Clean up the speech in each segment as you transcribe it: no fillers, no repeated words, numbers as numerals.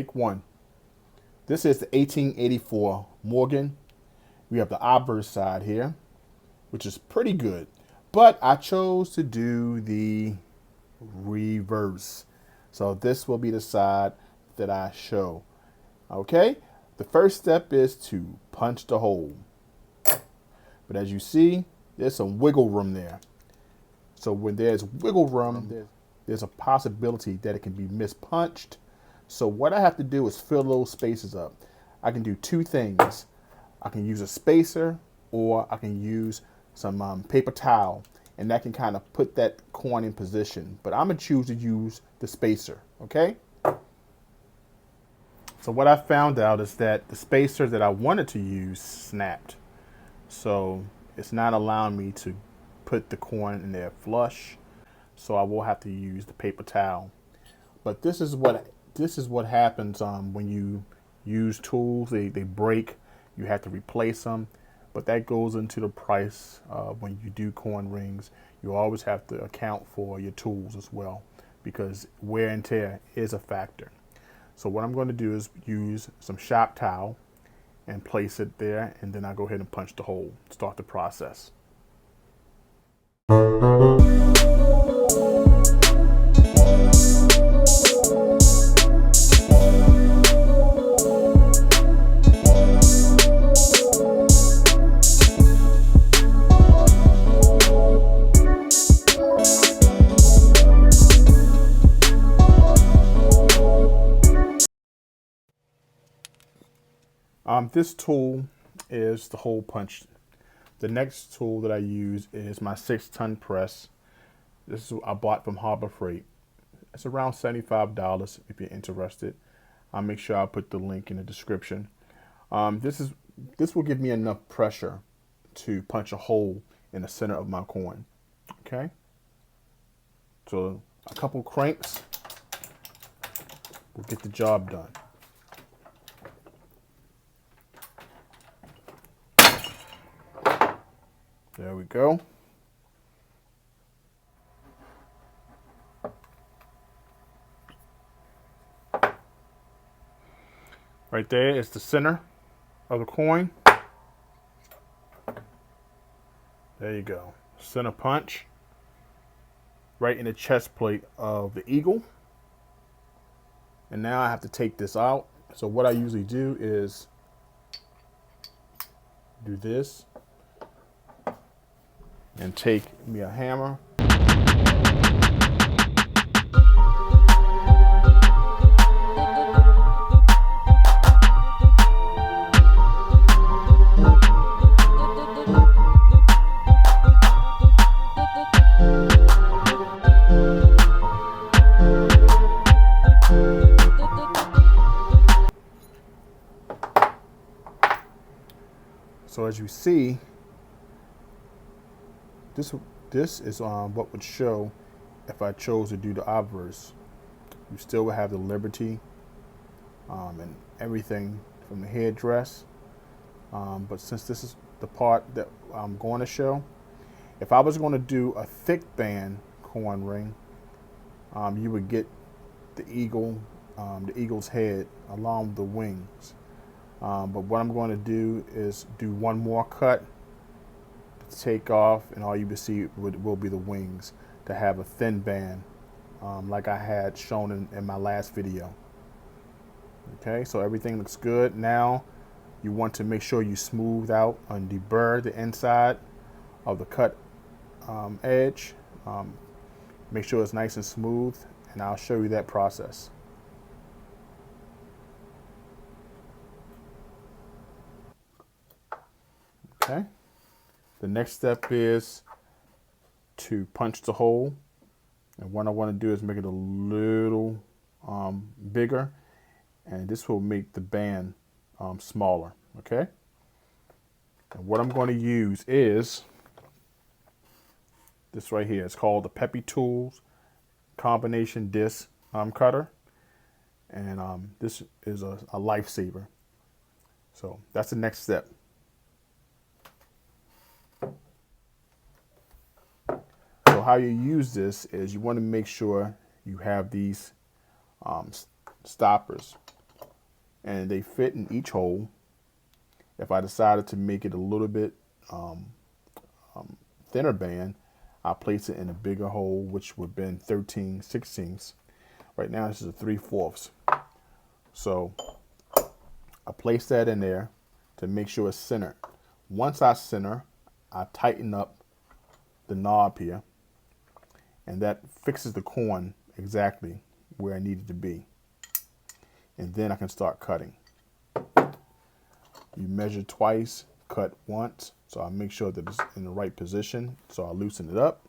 Take one. This is the 1884 Morgan. We have the obverse side here, which is pretty good. But I chose to do the reverse. So this will be the side that I show. Okay? The first step is to punch the hole. But as you see, there's some wiggle room there. So when there's wiggle room, there's a possibility that it can be mispunched. So what I have to do is fill those spaces up. I can do two things. I can use a spacer, or I can use some paper towel, and that can kind of put that coin in position. But I'm gonna choose to use the spacer, okay? So what I found out is that the spacer that I wanted to use snapped. So it's not allowing me to put the coin in there flush. So I will have to use the paper towel. But this is what happens when you use tools. They break. You have to replace them. But that goes into the price when you do coin rings. You always have to account for your tools as well, because wear and tear is a factor. So what I'm going to do is use some shop towel and place it there, and then I'll go ahead and punch the hole, start the process. This tool is the hole punch. The next tool that I use is my 6-ton press. This is I bought from Harbor Freight. It's around $75 if you're interested. I'll make sure I put the link in the description. This will give me enough pressure to punch a hole in the center of my coin. Okay. So a couple cranks will get the job done. There we go. Right there is the center of the coin. There you go. Center punch. Right in the chest plate of the eagle. And now I have to take this out. So what I usually do is do this. And take me a hammer. So as you see, this is what would show if I chose to do the obverse. You still would have the liberty and everything from the headdress. But since this is the part that I'm going to show, if I was going to do a thick band coin ring, you would get the eagle's head along with the wings. But what I'm going to do is do one more cut, take off, and all you will see will be the wings, to have a thin band like I had shown in my last video. Okay, so everything looks good. Now you want to make sure you smooth out and deburr the inside of the cut edge. Make sure it's nice and smooth, and I'll show you that process. Okay. The next step is to punch the hole, and what I want to do is make it a little bigger, and this will make the band smaller. Okay. And what I'm going to use is this right here. It's called the Peppy Tools combination disc cutter, and this is a lifesaver. So that's the next step. So how you use this is you want to make sure you have these stoppers and they fit in each hole. If I decided to make it a little bit thinner band, I place it in a bigger hole, which would have been 13/16. Right now, this is a 3/4. So I place that in there to make sure it's centered. Once I center, I tighten up the knob here, and that fixes the corn exactly where I need it to be. And then I can start cutting. You measure twice, cut once. So I make sure that it's in the right position. So I loosen it up,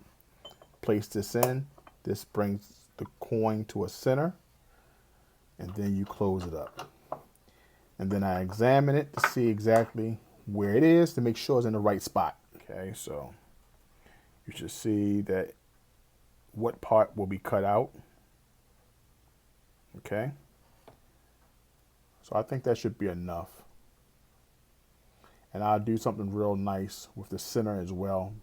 place this in. This brings the coin to a center, and then you close it up. And then I examine it to see exactly where it is to make sure it's in the right spot. Okay, so you should see that what part will be cut out. Okay, so I think that should be enough. And I'll do something real nice with the center as well.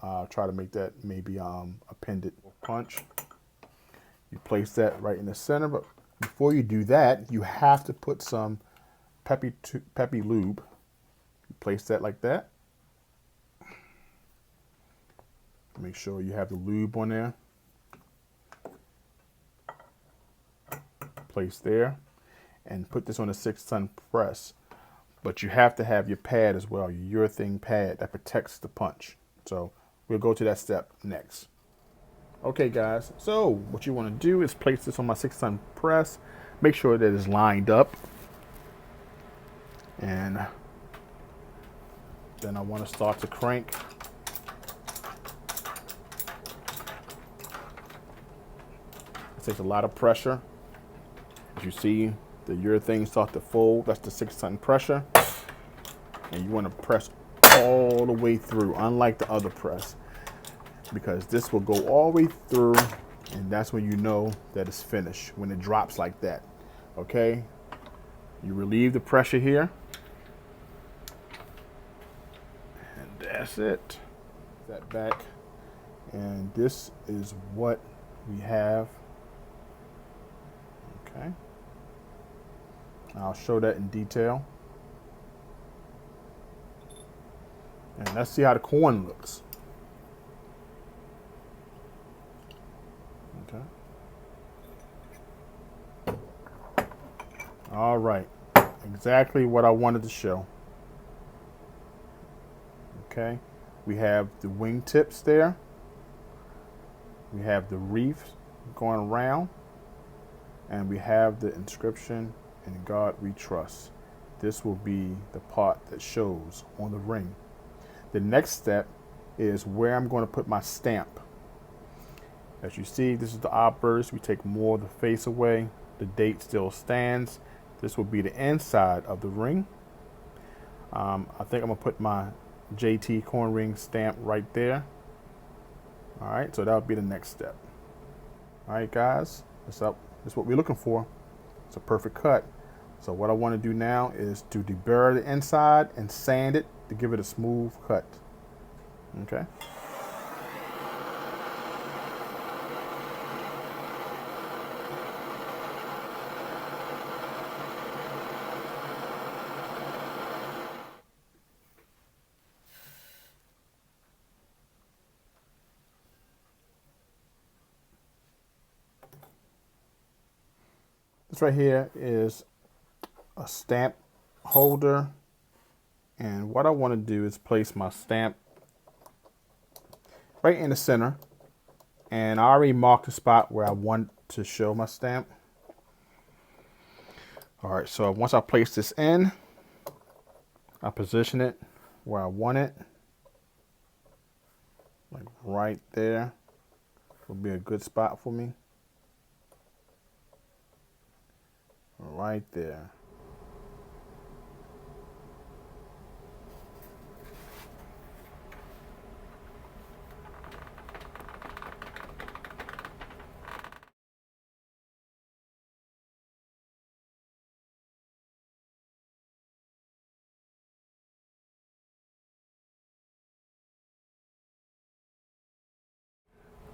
I'll try to make that maybe appended punch. You place that right in the center, but before you do that, you have to put some peppy lube. You place that like that. Make sure you have the lube on there. Place there, and put this on a 6-ton press. But you have to have your pad as well, your urethane pad that protects the punch. So we'll go to that step next. Okay guys, so what you want to do is place this on my 6-ton press. Make sure that it's lined up. And then I want to start to crank. It takes a lot of pressure. As you see, the urethane start to fold. That's the 6-ton pressure. And you want to press all the way through, unlike the other press, because this will go all the way through, and that's when you know that it's finished, when it drops like that. Okay, you relieve the pressure here, and that's it. That back, and this is what we have. Okay, I'll show that in detail. And let's see how the corn looks. Okay. All right. Exactly what I wanted to show. Okay. We have the wing tips there. We have the wreath going around. And we have the inscription, "In God We Trust." This will be the part that shows on the ring. The next step is where I'm going to put my stamp. As you see, this is the obverse. We take more of the face away. The date still stands. This will be the inside of the ring. I think I'm going to put my JT corn ring stamp right there. All right, so that'll be the next step. All right, guys, that's what we're looking for. It's a perfect cut. So what I want to do now is to deburr the inside and sand it to give it a smooth cut. Okay. This right here is a stamp holder, and what I want to do is place my stamp right in the center, and I already marked the spot where I want to show my stamp. All right, so once I place this in, I position it where I want it, like right there will be a good spot for me. Right there.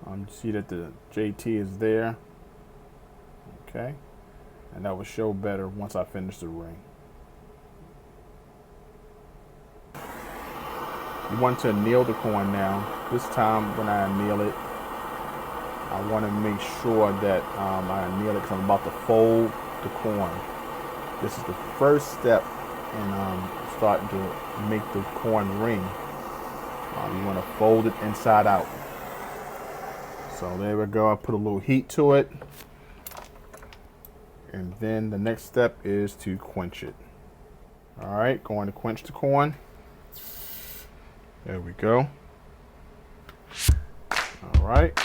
You see that the JT is there. Okay. and that will show better once I finish the ring. You want to anneal the corn now. This time when I anneal it, I want to make sure that I anneal it because I'm about to fold the corn. This is the first step in starting to make the corn ring. You want to fold it inside out. So there we go. I put a little heat to it. And then the next step is to quench it. All right, going to quench the corn. There we go. All right.